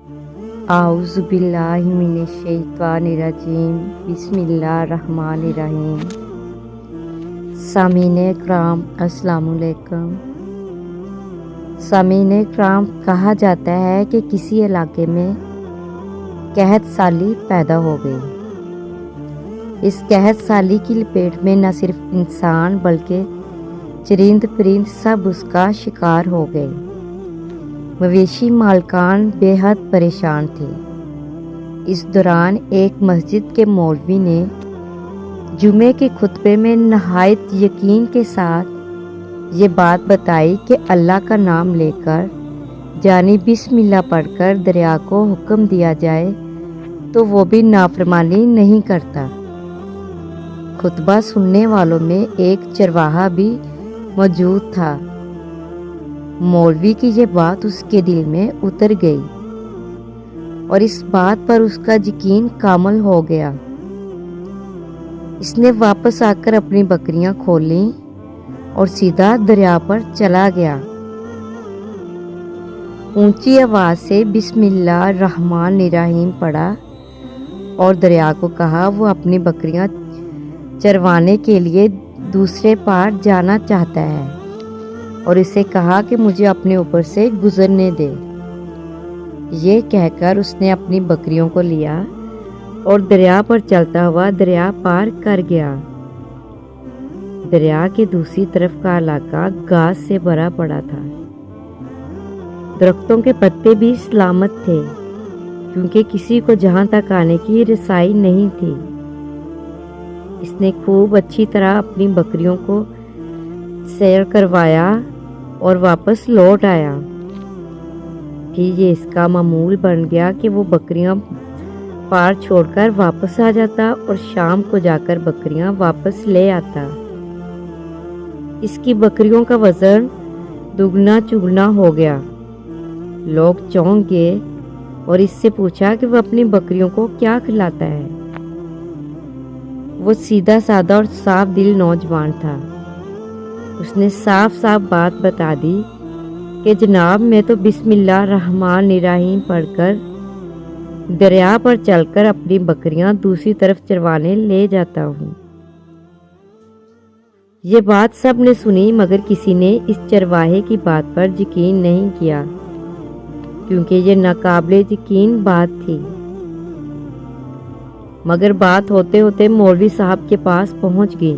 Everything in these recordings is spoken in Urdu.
اعوذ باللہ من الشیطان الرجیم، بسم اللہ الرحمن الرحیم۔ سامعین کرام السلام علیکم۔ سامعین کرام، کہا جاتا ہے کہ کسی علاقے میں قحط سالی پیدا ہو گئی۔ اس قحط سالی کی لپیٹ میں نہ صرف انسان بلکہ چرند پرند سب اس کا شکار ہو گئے۔ مویشی مالکان بے حد پریشان تھے۔ اس دوران ایک مسجد کے مولوی نے جمعے کے خطبے میں نہایت یقین کے ساتھ یہ بات بتائی کہ اللہ کا نام لے کر یعنی بسم اللہ پڑھ کر دریا کو حکم دیا جائے تو وہ بھی نافرمانی نہیں کرتا۔ خطبہ سننے والوں میں ایک چرواہا بھی موجود تھا۔ مولوی کی یہ بات اس کے دل میں اتر گئی اور اس بات پر اس کا یقین کامل ہو گیا۔ اس نے واپس آ کر اپنی بکریاں کھولیں اور سیدھا دریا پر چلا گیا۔ اونچی آواز سے بسم اللہ الرحمن الرحیم پڑھا اور دریا کو کہا وہ اپنی بکریاں چروانے کے لیے دوسرے پار جانا چاہتا ہے اور اسے کہا کہ مجھے اپنے اوپر سے گزرنے دے۔ یہ کہہ کر اس نے اپنی بکریوں کو لیا اور دریا پر چلتا ہوا دریا پار کر گیا۔ دریا کے دوسری طرف کا علاقہ گھاس سے بھرا پڑا تھا۔ درختوں کے پتے بھی سلامت تھے کیونکہ کسی کو جہاں تک آنے کی رسائی نہیں تھی۔ اس نے خوب اچھی طرح اپنی بکریوں کو سیر کروایا اور واپس لوٹ آیا۔ پھر یہ اس کا معمول بن گیا کہ وہ بکریاں پار چھوڑ کر واپس آ جاتا اور شام کو جا کر بکریاں واپس لے آتا۔ اس کی بکریوں کا وزن دگنا چگنا ہو گیا۔ لوگ چونک گئے اور اس سے پوچھا کہ وہ اپنی بکریوں کو کیا کھلاتا ہے۔ وہ سیدھا سادہ اور صاف دل نوجوان تھا۔ اس نے صاف صاف بات بتا دی کہ جناب میں تو بسم اللہ الرحمن الرحیم پڑھ کر دریا پر چل کر اپنی بکریاں دوسری طرف چروانے لے جاتا ہوں۔ یہ بات سب نے سنی مگر کسی نے اس چرواہے کی بات پر یقین نہیں کیا کیونکہ یہ ناقابل یقین بات تھی۔ مگر بات ہوتے ہوتے مولوی صاحب کے پاس پہنچ گئی۔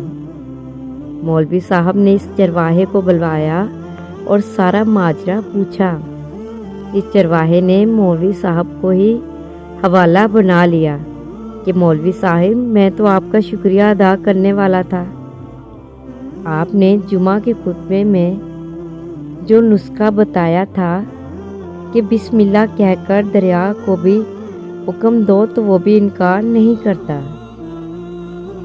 مولوی صاحب نے اس چرواہے کو بلوایا اور سارا ماجرا پوچھا۔ اس چرواہے نے مولوی صاحب کو ہی حوالہ بنا لیا کہ مولوی صاحب میں تو آپ کا شکریہ ادا کرنے والا تھا۔ آپ نے جمعہ کے خطبے میں جو نسخہ بتایا تھا کہ بسم اللہ کہہ کر دریا کو بھی حکم دو تو وہ بھی انکار نہیں کرتا،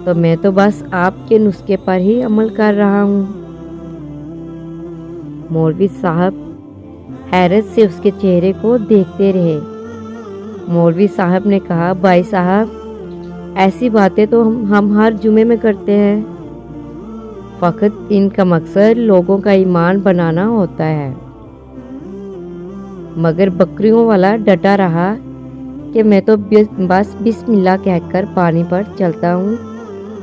تو میں تو بس آپ کے نسخے پر ہی عمل کر رہا ہوں۔ مولوی صاحب حیرت سے اس کے چہرے کو دیکھتے رہے۔ مولوی صاحب نے کہا بھائی صاحب ایسی باتیں تو ہم ہر جمعے میں کرتے ہیں، فقط ان کا مقصد لوگوں کا ایمان بنانا ہوتا ہے۔ مگر بکریوں والا ڈٹا رہا کہ میں تو بس بسم اللہ کہہ کر پانی پر چلتا ہوں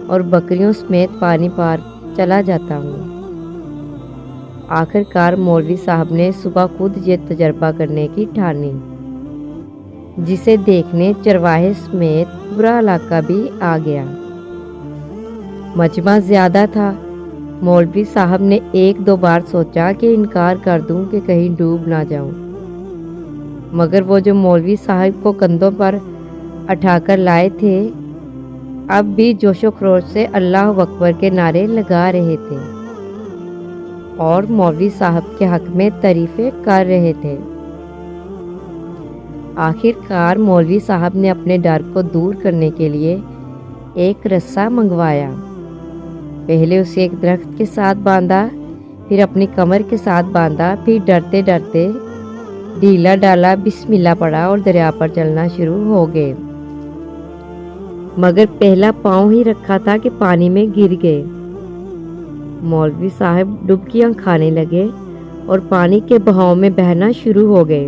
اور بکریوں سمیت پانی پار چلا جاتا ہوں۔ آخر کار مولوی صاحب نے صبح خود یہ تجربہ کرنے کی ٹھانی، جسے دیکھنے چرواہے سمیت پورا علاقہ بھی آ گیا۔ مجمع زیادہ تھا۔ مولوی صاحب نے ایک دو بار سوچا کہ انکار کر دوں کہ کہیں ڈوب نہ جاؤں، مگر وہ جو مولوی صاحب کو کندھوں پر اٹھا کر لائے تھے اب بھی جوش و خروش سے اللہ اکبر کے نعرے لگا رہے تھے اور مولوی صاحب کے حق میں تعریفیں کر رہے تھے۔ آخر کار مولوی صاحب نے اپنے ڈر کو دور کرنے کے لیے ایک رسہ منگوایا۔ پہلے اسے ایک درخت کے ساتھ باندھا، پھر اپنی کمر کے ساتھ باندھا، پھر ڈرتے ڈرتے ڈھیلا ڈالا بسم اللہ پڑھا اور دریا پر چلنا شروع ہو گئے۔ مگر پہلا پاؤں ہی رکھا تھا کہ پانی میں گر گئے۔ مولوی صاحب ڈبکیاں کھانے لگے اور پانی کے بہاؤ میں بہنا شروع ہو گئے۔